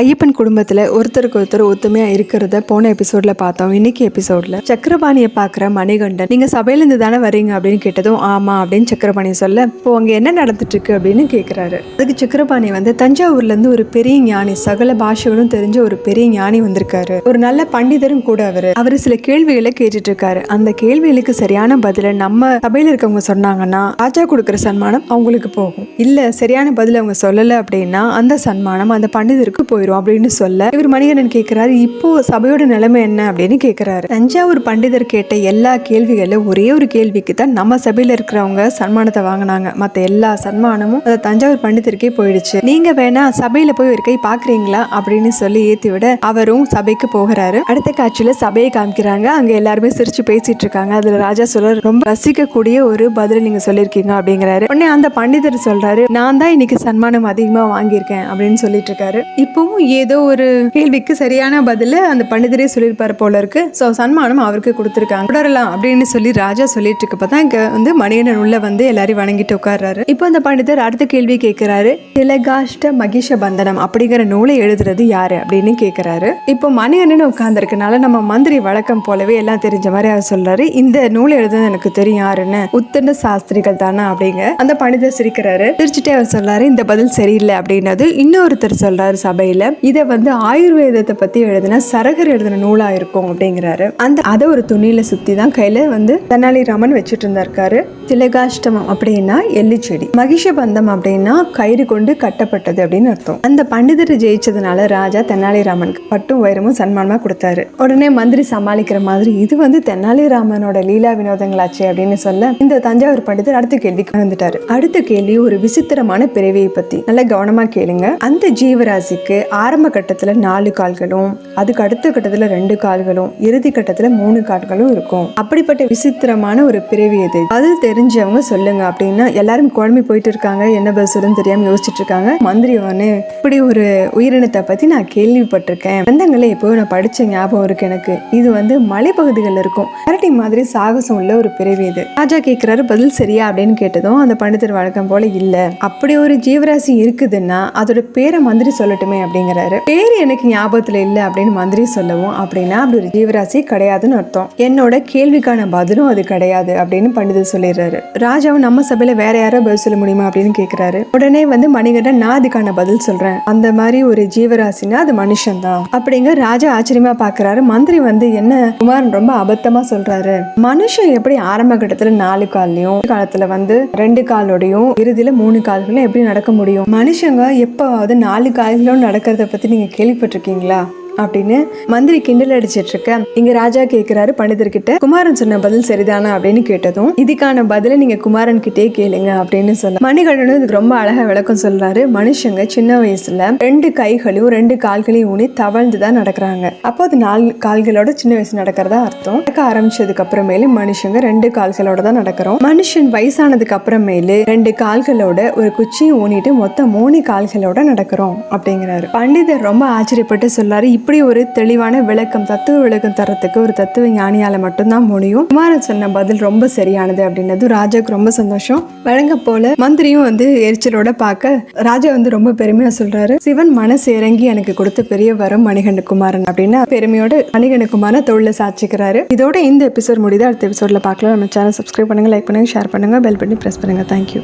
ஐயப்பன் குடும்பத்தில் ஒருத்தருக்கு ஒருத்தர் ஒத்துமையாக இருக்கிறத போன எபிசோடில் பார்த்தோம். இன்னைக்கு எபிசோடில் சக்கரபாணியை பார்க்குற மணிகண்டன், நீங்கள் சபையிலேருந்து தானே வரீங்க அப்படின்னு கேட்டதும் ஆமாம் அப்படின்னு சக்கரபாணி சொல்ல, இப்போ அங்கே என்ன நடந்துட்டு இருக்கு அப்படின்னு கேட்குறாரு. அதுக்கு சக்கரபாணி தஞ்சாவூர்லேருந்து ஒரு பெரிய ஞானி, சகல பாஷைகளும் தெரிஞ்ச ஒரு பெரிய ஞானி வந்திருக்காரு. ஒரு நல்ல பண்டிதரும் கூட. அவர் சில கேள்விகளை கேட்டுட்டு இருக்காரு. அந்த கேள்விகளுக்கு சரியான பதிலை நம்ம சபையில் இருக்கவங்க சொன்னாங்கன்னா ராஜா கொடுக்குற சன்மானம் அவங்களுக்கு போகும். இல்லை சரியான பதில் அவங்க சொல்லலை அப்படின்னா அந்த சன்மானம் அந்த பண்டிதருக்கு போயிடும் அப்படின்னு சொல்ல, இவர் மணிகண்டன் கேட்கிறாரு, இப்போ சபையோட நிலைமை என்ன அப்படின்னு கேட்கிறாரு. தஞ்சாவூர் பண்டிதர் கேட்ட எல்லா கேள்விகளும் ஒரே ஒரு கேள்விக்கு தான் நம்ம சபையில இருக்கிறவங்க சன்மானத்தை வாங்கினாங்க. மற்ற எல்லா சன்மானமும் அந்த தஞ்சாவூர் பண்டிதருக்கே போயிடுச்சு. நீங்க வேணா சபையில போய் ஒரு கை பாக்குறீங்களா அப்படின்னு சொல்லி ஏத்தி விட அவரும் சபைக்கு போகிறாரு. அடுத்த காட்சியில சபையை காமிக்கிறாங்க. அங்க எல்லாருமே சிரிச்சு பேசிட்டு இருக்காங்க. அதுல ராஜா சொல்ற, ரொம்ப ரசிக்கக்கூடிய ஒரு பதில் நீங்க சொல்லியிருக்கீங்க அப்படிங்கிறாரு. உடனே அந்த பண்டிதர் சொல்றாரு, நான் தான் இன்னைக்கு சன்மானம் அதிகமா வாங்கியிருக்கேன் அப்படின்னு சொல்லிட்டு இருக்காரு. இப்பவும் ஏதோ ஒரு கேள்விக்கு சரியான பதில அந்த பண்டிதரே சொல்லியிருப்பாரு போல இருக்கு. சோ சன்மானம் அவருக்கு கொடுத்துருக்காங்க, தொடரலாம் அப்படின்னு சொல்லி ராஜா சொல்லிட்டு இருக்கப்பதான் இங்க மணிகண்டன் உள்ள எல்லாரையும் வணங்கிட்டு உட்கார்றாரு. இப்போ அந்த பண்டிதர் அடுத்த கேள்வி கேட்கிறாரு, திலகாஷ்ட மகிஷ பந்தனம் அப்படிங்கிற நூலை எழுதுறது யாரு அப்படின்னு கேட்கிறாரு. இப்போ மணிகண்டன் உட்கார்ந்துருக்கனால நம்ம மந்திரி வழக்கம் போலவே எல்லாம் தெரிஞ்ச மாதிரி அவர் சொல்றாரு, இந்த நூலை எழுதுறது எனக்கு தெரியும், யாருன்னு உத்தண்ட சாஸ்திரிகள் தானே அப்படிங்க. அந்த பண்டிதர் சிரிக்கிறாரு. சிரிச்சுட்டே அவர் சொல்றாரு, இந்த பதில் சரியில்லை அப்படின்னது. இன்னொருத்தர் சொல்றாரு சபையில, இதை ஆயுர்வேதத்தை பத்தி எழுதின சரகர் எழுதின நூலா இருக்கும் அப்படிங்கிறாரு. அதை ஒரு துணியில சுத்தி தான் கையில தெனாலிராமன் வச்சுட்டு இருந்தாரு. திலகாஷ்டமம் அப்படின்னா எள்ளிச்செடி, மகிஷபந்தம் அப்படின்னா கயிறு கொண்டு கட்டப்பட்டது அப்படின்னு அர்த்தம். அந்த பண்டிதர் ஜெயிச்சதுனால ராஜா தெனாலிராமனுக்கு பட்டும் வைரமும் சன்மானமா கொடுத்தாரு. உடனே மந்திரி சமாளிக்கிற மாதிரி, இது தெனாலிராமனோட லீலா வினோதங்களாச்சு அப்படின்னு சொல்ல, இந்த தஞ்சாவூர் பண்டிதர் அடுத்த கேள்விக்கு வந்துட்டாரு. அடுத்த கேள்வி ஒரு விசித்திரமான பிறவியை பத்தி. நல்ல கவனமா கேளுங்க. அந்த ஜீவராசிக்கு ஆரம்ப கட்டத்துல 4 கால்களும், அதுக்கு அடுத்த கட்டத்துல 2 கால்களும், இறுதி கட்டத்துல 3 கால்களும் இருக்கும். அப்படிப்பட்ட விசித்திரமான ஒரு பிறவி எது? அது தெரிஞ்சவங்க சொல்லுங்க அப்படின்னா எல்லாரும் குழம்பி போயிட்டு இருக்காங்க. என்ன பதில் சொல்லுன்னு தெரியாம யோசிச்சுட்டு இருக்காங்க. மந்திரி இப்படி ஒரு உயிரினத்தை பத்தி நான் கேள்விப்பட்டிருக்கேன், கிரந்தங்களை எப்போ நான் படிச்ச ஞாபகம் இருக்கு எனக்கு. இது மலைப்பகுதிகள் இருக்கும், அரட்டி மாதிரி சாகசம் உள்ள ஒரு பிறவி இது. ராஜா கேட்கிறாரு, பதில் சரியா அப்படின்னு கேட்டதும் அந்த பண்டிதர் வழக்கம் போல இல்ல, அப்படி ஒரு ஜீவராசி இருக்குதுன்னா அதோட பேரை மந்திரி சொல்லட்டுமே அப்படிங்கிறாரு. பேரு எனக்கு ஞாபகத்துல இல்ல அப்படின்னு மந்திரி சொல்லவும், அப்படின்னா அப்படி ஒரு ஜீவராசி கிடையாதுன்னு அர்த்தம். என்னோட கேள்விக்கான பதிலும் அது கிடையாது அப்படின்னு பண்டிதர் சொல்லிடுறாரு. ராஜாவும் நம்ம சபையில வேற யாரோ பதில் சொல்ல முடியுமா அப்படின்னு கேட்கிறாரு. உடனே மணிகண்டன், நான் அதுக்கான பதில் சொல்றேன், அந்த மாதிரி ஒரு ஜீவராசினா அது மனுஷன் தான் அப்படிங்க. ராஜா ஆச்சரியமா பாக்குறாரு. மந்திரி என்ன குமாரன் ரொம்ப அபத்தமா சொல்றாரு, மனுஷன் எப்படி ஆரம்ப கட்டத்துல 4 கால்லையும் காலத்துல 2 காலோடையும் இறுதியில 3 கால்களும் எப்படி நடக்க முடியும்? மனுஷங்க எப்பவாவது 4 கால்களும் நடக்கிறத பத்தி நீங்க கேள்விப்பட்டிருக்கீங்களா அப்படின்னு மந்திரி கிண்டல் அடிச்சிட்டு இருக்க. இங்க ராஜா கேட்கிறாரு பண்டிதர்கிட்ட, குமாரன் சொன்ன பதில் சரிதானா அப்படின்னு கேட்டதும், இதுக்கான பதில நீங்க குமாரன் கிட்டே கேளுங்க அப்படின்னு சொல்ல, மணிகண்டன் இதுக்கு ரொம்ப அழகா விளக்கம் சொல்றாரு. மனுஷங்க சின்ன வயசுல 2 கைகளையும் 2 கால்களையும் ஊனி தவழ்ந்துதான் நடக்கிறாங்க. அப்போ அது 4 கால்களோட சின்ன வயசு நடக்கிறதா அர்த்தம். நடக்க ஆரம்பிச்சதுக்கு அப்புறமேலு மனுஷங்க 2 கால்களோட தான் நடக்கிறோம். மனுஷன் வயசானதுக்கு அப்புறமேலு 2 கால்களோட ஒரு குச்சியும் ஊனிட்டு மொத்தம் 3 கால்களோட நடக்கிறோம் அப்படிங்கிறாரு. பண்டிதர் ரொம்ப ஆச்சரியப்பட்டு சொல்றாரு, இப்படி ஒரு தெளிவான விளக்கம், தத்துவ விளக்கம் தரத்துக்கு ஒரு தத்துவ ஞானியால மட்டும்தான் முடியும். குமாரன் சொன்ன பதில் ரொம்ப சரியானது அப்படின்னது ராஜாக்கு ரொம்ப சந்தோஷம். வழங்க போல மந்திரியும் எரிச்சலோட பார்க்க, ராஜா ரொம்ப பெருமையா சொல்றாரு, சிவன் மனசு இறங்கி எனக்கு கொடுத்த பெரிய வரம் மணிகண்ட குமாரன் அப்படின்னு பெருமையோட மணிகண்ட குமாரன் தொழில சாட்சிக்கிறாரு. இதோட இந்த எபிசோட் முடியுது. அடுத்த எபிசோட்ல பார்க்கலாம். நம்ம சேனல் சப்ஸ்கிரைப் பண்ணுங்க, லைக் பண்ணுங்க, ஷேர் பண்ணுங்க, பெல் பட்டனை பிரஸ் பண்ணுங்க. தேங்க்யூ.